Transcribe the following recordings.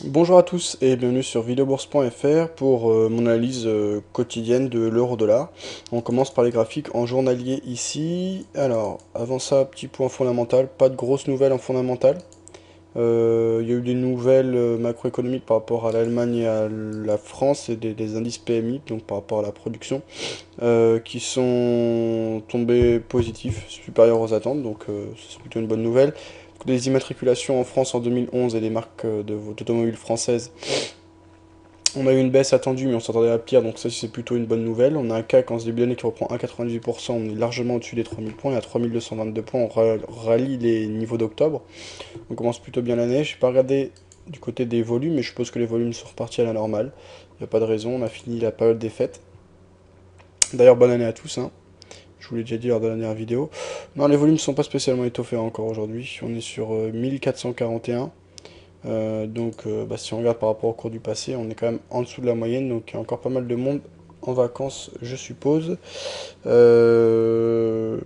Bonjour à tous et bienvenue sur videobourse.fr pour mon analyse quotidienne de l'euro-dollar. On commence par les graphiques en journalier ici. Alors, avant ça, petit point fondamental, pas de grosses nouvelles en fondamental. Il y a eu des nouvelles macroéconomiques par rapport à l'Allemagne et à la France et des indices PMI, donc par rapport à la production, qui sont tombés positifs, supérieurs aux attentes, donc c'est plutôt une bonne nouvelle. Des immatriculations en France en 2011 et des marques d'automobiles françaises, on a eu une baisse attendue, mais on s'attendait à pire, donc ça c'est plutôt une bonne nouvelle. On a un CAC en ce début d'année qui reprend 1,98%, on est largement au-dessus des 3000 points, et à 3222 points, on rallie les niveaux d'octobre. On commence plutôt bien l'année. Je n'ai pas regardé du côté des volumes, mais je suppose que les volumes sont repartis à la normale. Il n'y a pas de raison, on a fini la période des fêtes. D'ailleurs, bonne année à tous, hein. Je vous l'ai déjà dit lors de la dernière vidéo. Non, les volumes ne sont pas spécialement étoffés encore aujourd'hui. On est sur 1441. Si on regarde par rapport au cours du passé, on est quand même en dessous de la moyenne. Donc il y a encore pas mal de monde en vacances, je suppose. Au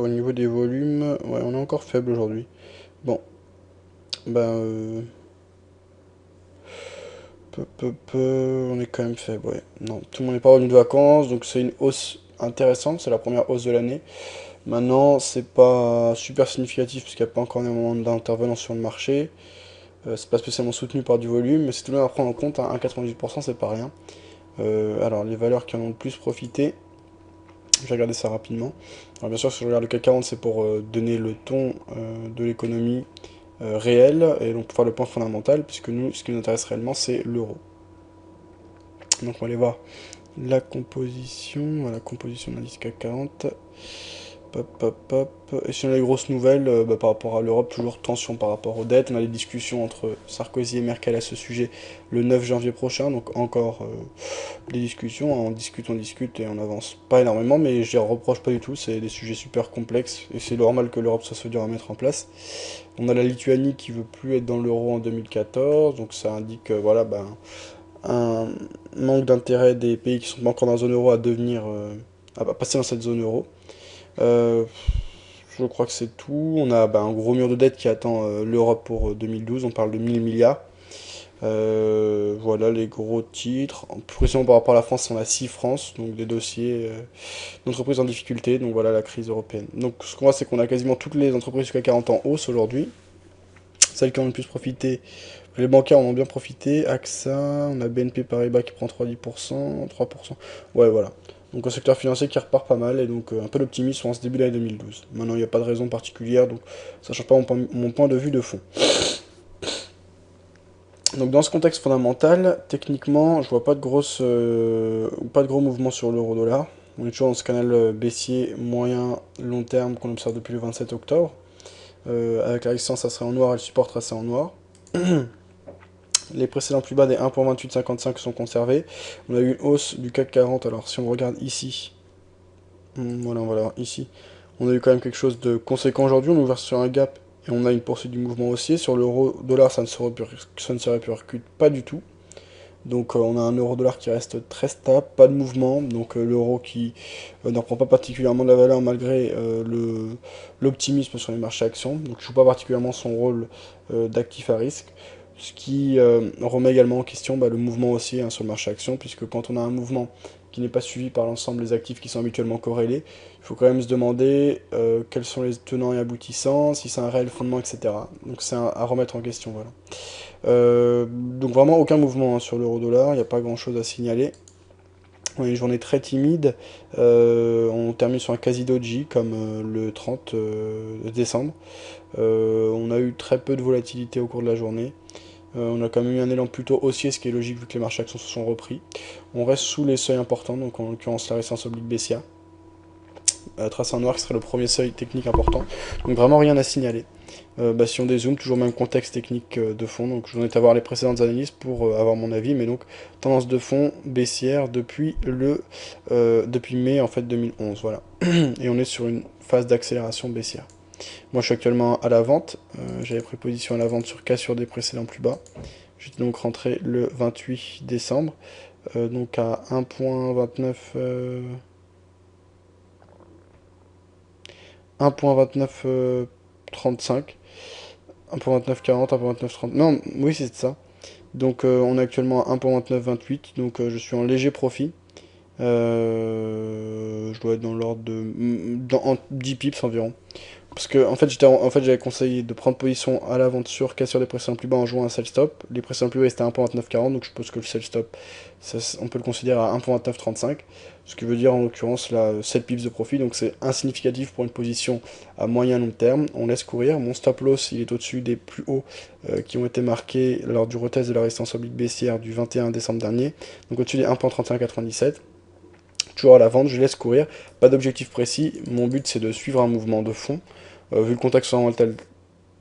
niveau des volumes, ouais, on est encore faible aujourd'hui. Bon, ben, on est quand même faible, ouais. Non, tout le monde n'est pas revenu de vacances, donc c'est une hausse intéressante. C'est la première hausse de l'année. Maintenant, c'est pas super significatif parce qu'il n'y a pas encore énormément d'intervenants sur le marché. C'est pas spécialement soutenu par du volume, mais c'est tout de même à prendre en compte, hein, 1,98%, c'est pas rien. Alors, les valeurs qui en ont le plus profité, je vais regarder ça rapidement. Alors, bien sûr, si je regarde le CAC 40, c'est pour donner le ton de l'économie réelle, et donc pour faire le point fondamental, puisque nous, ce qui nous intéresse réellement, c'est l'euro. Donc, on va aller voir la composition de l'indice CAC 40. Hop, hop, hop. Et sinon, les grosses nouvelles, par rapport à l'Europe, toujours tension par rapport aux dettes. On a des discussions entre Sarkozy et Merkel à ce sujet le 9 janvier prochain, donc encore des discussions. On discute et on avance pas énormément, mais je les reproche pas du tout. C'est des sujets super complexes et c'est normal que l'Europe soit dur à mettre en place. On a la Lituanie qui veut plus être dans l'euro en 2014, donc ça indique voilà, un manque d'intérêt des pays qui sont pas encore dans la zone euro à devenir, à passer dans cette zone euro. Euh, je crois que c'est tout. On a un gros mur de dette qui attend l'Europe pour 2012. On parle de 1000 milliards. Voilà les gros titres. En précisément par rapport à la France, on a 6 France, donc des dossiers d'entreprises en difficulté. Donc voilà la crise européenne. Donc ce qu'on voit, c'est qu'on a quasiment toutes les entreprises jusqu'à 40 en hausse aujourd'hui. Celles qui en ont le plus profité, les bancaires en ont bien profité. AXA, on a BNP Paribas qui prend 3,10%, 3%. Ouais, voilà. Donc un secteur financier qui repart pas mal et donc un peu d'optimisme en ce début d'année 2012. Maintenant, il n'y a pas de raison particulière, donc ça ne change pas mon point de vue de fond. Donc dans ce contexte fondamental, techniquement, je vois pas de gros mouvements sur l'euro-dollar. On est toujours dans ce canal baissier moyen long terme qu'on observe depuis le 27 octobre. Avec la résistance, ça serait en noir et le support tracé en noir. Les précédents plus bas des 1.2855 sont conservés. On a eu une hausse du CAC 40. Alors si on regarde ici, voilà, on va voir ici, on a eu quand même quelque chose de conséquent aujourd'hui. On est ouvert sur un gap et on a une poursuite du mouvement haussier. Sur l'euro dollar, ça ne se répercute pas du tout. Donc on a un euro dollar qui reste très stable, pas de mouvement. Donc l'euro qui ne reprend pas particulièrement de la valeur malgré l'optimisme sur les marchés actions. Donc je ne joue pas particulièrement son rôle d'actif à risque. Ce qui remet également en question le mouvement haussier, hein, sur le marché action, puisque quand on a un mouvement qui n'est pas suivi par l'ensemble des actifs qui sont habituellement corrélés, il faut quand même se demander quels sont les tenants et aboutissants, si c'est un réel fondement, etc. Donc c'est à remettre en question, voilà. Donc vraiment aucun mouvement, hein, sur l'euro-dollar, il n'y a pas grand-chose à signaler. On a une journée très timide, on termine sur un quasi-doji comme le 30 décembre. On a eu très peu de volatilité au cours de la journée. On a quand même eu un élan plutôt haussier, ce qui est logique vu que les marchés actions se sont repris. On reste sous les seuils importants, donc en l'occurrence la résistance oblique baissière. Tracé en noir qui serait le premier seuil technique important. Donc vraiment rien à signaler. Si on dézoome, toujours même contexte technique de fond. Donc je vous invite à voir les précédentes analyses pour avoir mon avis. Mais donc tendance de fond baissière depuis mai en fait 2011. Voilà. Et on est sur une phase d'accélération baissière. Moi je suis actuellement à la vente. J'avais pris position à la vente sur K sur des précédents plus bas. J'étais donc rentré le 28 décembre. Donc à 1.29. 1.2935. 1.2940, 1.2930. Non, oui, c'est ça. Donc on est actuellement à 1.2928, donc je suis en léger profit. Je dois être dans l'ordre de 10 pips environ. Parce que en fait, j'avais conseillé de prendre position à la vente sur cassure des précédents plus bas en jouant un sell stop. Les précédents plus bas étaient à 1.2940, donc je suppose que le sell stop, on peut le considérer à 1.2935. Ce qui veut dire en l'occurrence là 7 pips de profit, donc c'est insignificatif pour une position à moyen long terme. On laisse courir. Mon stop loss il est au-dessus des plus hauts qui ont été marqués lors du retest de la résistance oblique baissière du 21 décembre dernier, donc au-dessus des 1.3197. Toujours à la vente, je laisse courir, pas d'objectif précis, mon but c'est de suivre un mouvement de fond. Vu le contexte fondamental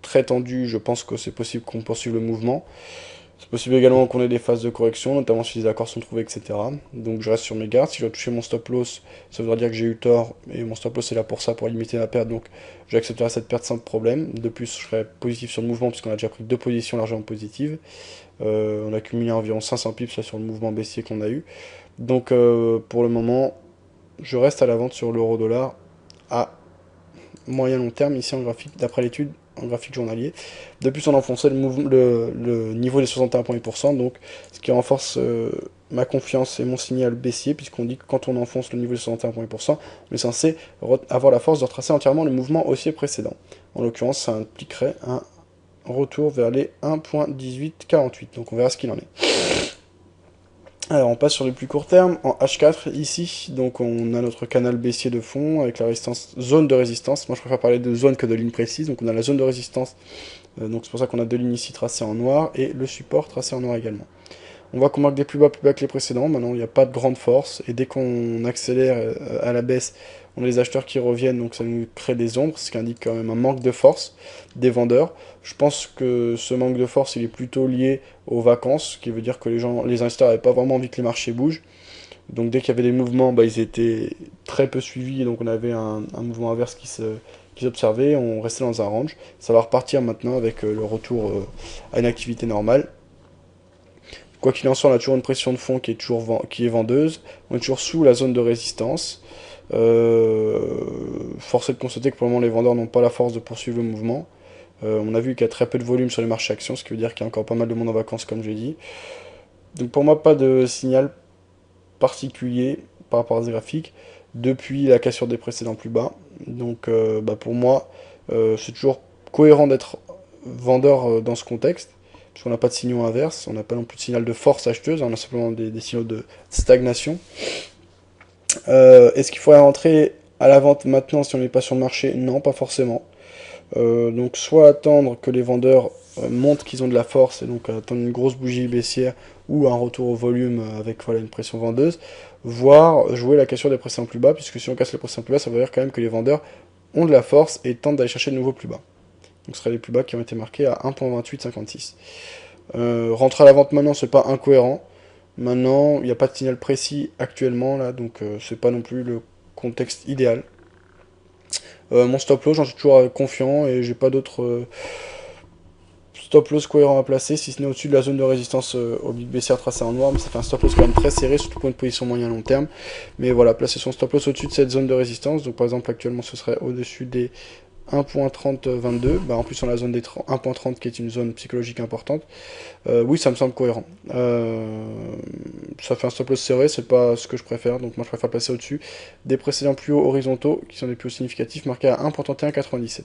très tendu, je pense que c'est possible qu'on poursuive le mouvement. C'est possible également qu'on ait des phases de correction, notamment si les accords sont trouvés, etc. Donc je reste sur mes gardes. Si je dois toucher mon stop loss, ça voudra dire que j'ai eu tort, et mon stop loss est là pour ça, pour limiter la perte, donc j'accepterai cette perte sans problème. De plus, je serai positif sur le mouvement, puisqu'on a déjà pris deux positions largement positives. On a cumulé environ 500 pips là, sur le mouvement baissier qu'on a eu. Donc pour le moment, je reste à la vente sur l'euro-dollar à moyen long terme, ici en graphique, d'après l'étude, en graphique journalier. De plus, on enfonçait le niveau des 61,8%, donc ce qui renforce ma confiance et mon signal baissier, puisqu'on dit que quand on enfonce le niveau des 61,8%, on est censé avoir la force de retracer entièrement le mouvement haussier précédent. En l'occurrence, ça impliquerait un retour vers les 1.1848, donc on verra ce qu'il en est. Alors on passe sur le plus court terme, en H4 ici, donc on a notre canal baissier de fond avec la résistance, zone de résistance, moi je préfère parler de zone que de ligne précise, donc on a la zone de résistance, donc c'est pour ça qu'on a deux lignes ici tracées en noir, et le support tracé en noir également. On voit qu'on marque des plus bas que les précédents, maintenant il n'y a pas de grande force, et dès qu'on accélère à la baisse, on a les acheteurs qui reviennent, donc ça nous crée des ombres, ce qui indique quand même un manque de force des vendeurs. Je pense que ce manque de force, il est plutôt lié aux vacances, ce qui veut dire que les investisseurs n'avaient pas vraiment envie que les marchés bougent. Donc dès qu'il y avait des mouvements, ils étaient très peu suivis, et donc on avait un mouvement inverse qui s'observait, on restait dans un range. Ça va repartir maintenant avec le retour à une activité normale. Quoi qu'il en soit, on a toujours une pression de fond qui est vendeuse. On est toujours sous la zone de résistance. Force est de constater que pour le moment, les vendeurs n'ont pas la force de poursuivre le mouvement. On a vu qu'il y a très peu de volume sur les marchés actions, ce qui veut dire qu'il y a encore pas mal de monde en vacances, comme j'ai dit. Donc pour moi, pas de signal particulier par rapport à ce graphique depuis la cassure des précédents plus bas. Donc pour moi, c'est toujours cohérent d'être vendeur dans ce contexte. Parce qu'on n'a pas de signaux inverses, on n'a pas non plus de signal de force acheteuse, on a simplement des signaux de stagnation. Est-ce qu'il faudrait rentrer à la vente maintenant si on n'est pas sur le marché? Non, pas forcément. Donc soit attendre que les vendeurs montrent qu'ils ont de la force, et donc attendre une grosse bougie baissière ou un retour au volume avec une pression vendeuse, voire jouer la cassure des précédents plus bas, puisque si on casse les précédents plus bas, ça veut dire quand même que les vendeurs ont de la force et tentent d'aller chercher de nouveaux plus bas. Donc ce seraient les plus bas qui ont été marqués à 1.2856. Rentrer à la vente maintenant, c'est pas incohérent. Maintenant, il n'y a pas de signal précis actuellement là, donc c'est pas non plus le contexte idéal. Mon stop loss, j'en suis toujours confiant et j'ai pas d'autres stop loss cohérents à placer, si ce n'est au-dessus de la zone de résistance oblique baissière tracée en noir, mais ça fait un stop loss quand même très serré, surtout pour une position moyen long terme. Mais voilà, placer son stop loss au-dessus de cette zone de résistance, donc par exemple actuellement ce serait au-dessus des 1.3022, en plus on a la zone des 1.30 qui est une zone psychologique importante. Oui, ça me semble cohérent. Ça fait un stop loss serré, c'est pas ce que je préfère, donc moi je préfère passer au-dessus des précédents plus hauts horizontaux, qui sont des plus hauts significatifs, marqués à 1.3197.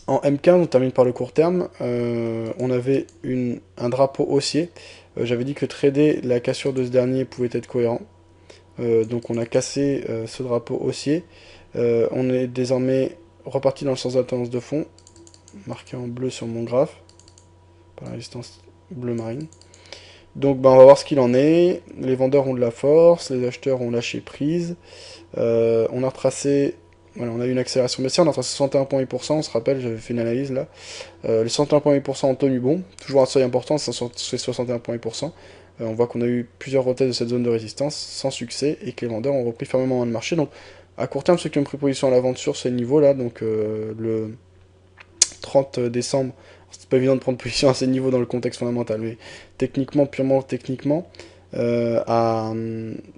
En M15, on termine par le court terme, on avait un drapeau haussier. J'avais dit que trader la cassure de ce dernier pouvait être cohérent. Donc on a cassé ce drapeau haussier. On est désormais reparti dans le sens de la tendance de fond, marqué en bleu sur mon graphe, par la résistance bleu marine. Donc on va voir ce qu'il en est. Les vendeurs ont de la force, les acheteurs ont lâché prise. On a retracé, voilà, on a eu une accélération baissière, on a retracé 61,8%, on se rappelle, j'avais fait une analyse là. Les 61,8% ont tenu bon, toujours un seuil important, c'est 61,8%. On voit qu'on a eu plusieurs retests de cette zone de résistance sans succès et que les vendeurs ont repris fermement le marché. Donc à court terme, ceux qui ont pris position à la vente sur ces niveaux-là, donc le 30 décembre, c'est pas évident de prendre position à ces niveaux dans le contexte fondamental, mais techniquement, purement techniquement, à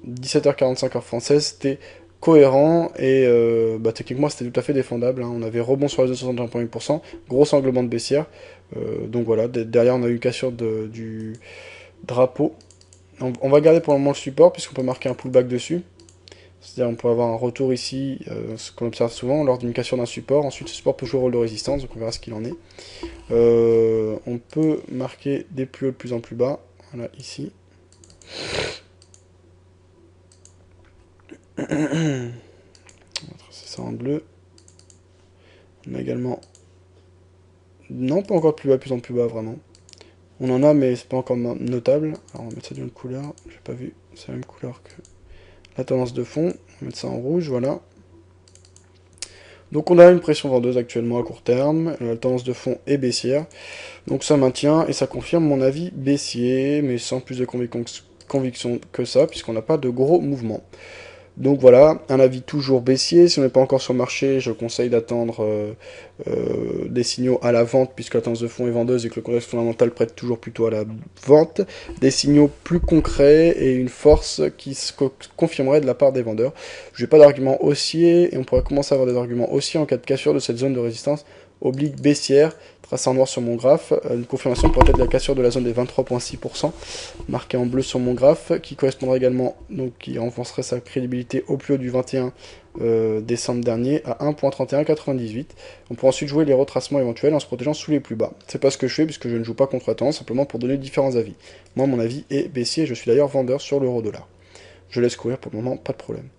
17h45 heure française, c'était cohérent, et techniquement c'était tout à fait défendable, hein. On avait rebond sur les 2,61%, gros englobement de baissière, donc voilà, derrière on a eu une cassure du drapeau. On va garder pour le moment le support, puisqu'on peut marquer un pullback dessus. C'est-à-dire on peut avoir un retour ici, ce qu'on observe souvent, lors d'une cassure d'un support. Ensuite ce support peut jouer le rôle de résistance, donc on verra ce qu'il en est. On peut marquer des plus hauts de plus en plus bas, voilà, ici. On va tracer ça en bleu. On a également... Non, pas encore plus bas, plus en plus bas, vraiment. On en a, mais c'est pas encore notable. Alors on va mettre ça d'une autre couleur, j'ai pas vu, c'est la même couleur que la tendance de fond. On va mettre ça en rouge, voilà. Donc on a une pression vendeuse actuellement à court terme, la tendance de fond est baissière. Donc ça maintient et ça confirme mon avis baissier, mais sans plus de conviction que ça, puisqu'on n'a pas de gros mouvements. Donc voilà, un avis toujours baissier. Si on n'est pas encore sur le marché, je conseille d'attendre des signaux à la vente, puisque la tendance de fond est vendeuse et que le contexte fondamental prête toujours plutôt à la vente. Des signaux plus concrets et une force qui se confirmerait de la part des vendeurs. Je n'ai pas d'argument haussier, et on pourrait commencer à avoir des arguments haussiers en cas de cassure de cette zone de résistance oblique baissière, tracé en noir sur mon graphe. Une confirmation pourrait être la cassure de la zone des 23,6%, marquée en bleu sur mon graphe, qui correspondrait également, donc qui renforcerait sa crédibilité au plus haut du 21 décembre dernier à 1,3198. On pourra ensuite jouer les retracements éventuels en se protégeant sous les plus bas. C'est pas ce que je fais puisque je ne joue pas contre tendance, simplement pour donner différents avis. Moi, mon avis est baissier, je suis d'ailleurs vendeur sur l'euro-dollar. Je laisse courir pour le moment, pas de problème.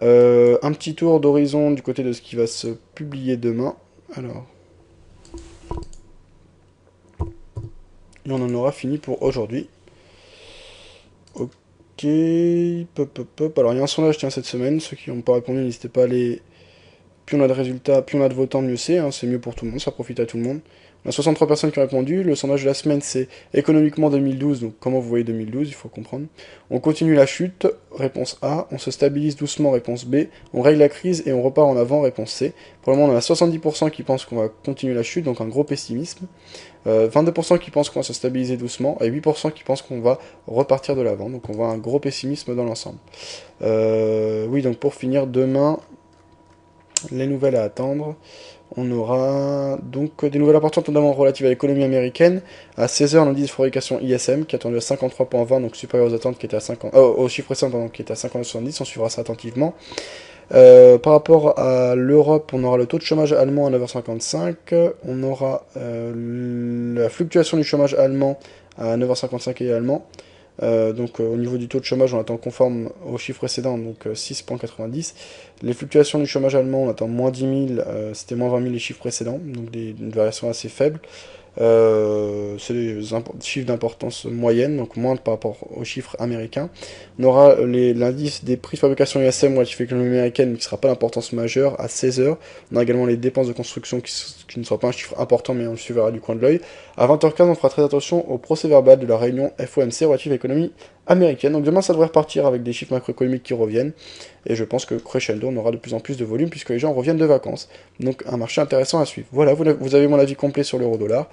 Un petit tour d'horizon du côté de ce qui va se publier demain. Alors... Et on en aura fini pour aujourd'hui. Ok, pop. Alors il y a un sondage cette semaine, ceux qui n'ont pas répondu, n'hésitez pas à aller... Plus on a de résultats, plus on a de votants, mieux c'est, hein. C'est mieux pour tout le monde, ça profite à tout le monde. On a 63 personnes qui ont répondu, le sondage de la semaine c'est économiquement 2012, donc comment vous voyez 2012, il faut comprendre. On continue la chute, réponse A, on se stabilise doucement, réponse B, on règle la crise et on repart en avant, réponse C. Pour le moment on a 70% qui pensent qu'on va continuer la chute, donc un gros pessimisme. 22% qui pensent qu'on va se stabiliser doucement, et 8% qui pensent qu'on va repartir de l'avant, donc on voit un gros pessimisme dans l'ensemble. Oui, donc pour finir, demain, les nouvelles à attendre. On aura donc des nouvelles importantes, notamment relatives à l'économie américaine. À 16h, l'indice de fabrication ISM, qui est attendu à 53,20, donc supérieur aux attentes, qui était à 50, au chiffre récent, pardon, qui était à 50,70. On suivra ça attentivement. Par rapport à l'Europe, on aura le taux de chômage allemand à 9h55. On aura la fluctuation du chômage allemand à 9h55 également. Au niveau du taux de chômage, on attend conforme au chiffre précédent, donc 6,90. Les fluctuations du chômage allemand, on attend moins 10 000, c'était moins 20 000 les chiffres précédents, donc une variation assez faible. C'est des chiffres d'importance moyenne, donc moindre par rapport aux chiffres américains. On aura l'indice des prix de fabrication ISM relatif à l'économie américaine, mais qui ne sera pas d'importance majeure, à 16h. On a également les dépenses de construction qui ne sera pas un chiffre important, mais on le suivra du coin de l'œil. À 20h15, on fera très attention au procès verbal de la réunion FOMC relative à l'économie américaine. Donc demain, ça devrait repartir avec des chiffres macroéconomiques qui reviennent. Et je pense que crescendo, on aura de plus en plus de volume puisque les gens reviennent de vacances. Donc un marché intéressant à suivre. Voilà, vous avez mon avis complet sur l'euro-dollar.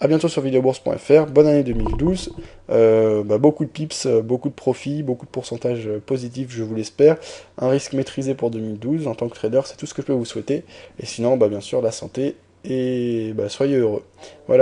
A bientôt sur videobourse.fr. Bonne année 2012. Beaucoup de pips, beaucoup de profits, beaucoup de pourcentages positifs, je vous l'espère. Un risque maîtrisé pour 2012. En tant que trader, c'est tout ce que je peux vous souhaiter. Et sinon, bien sûr, la santé. Et soyez heureux. Voilà.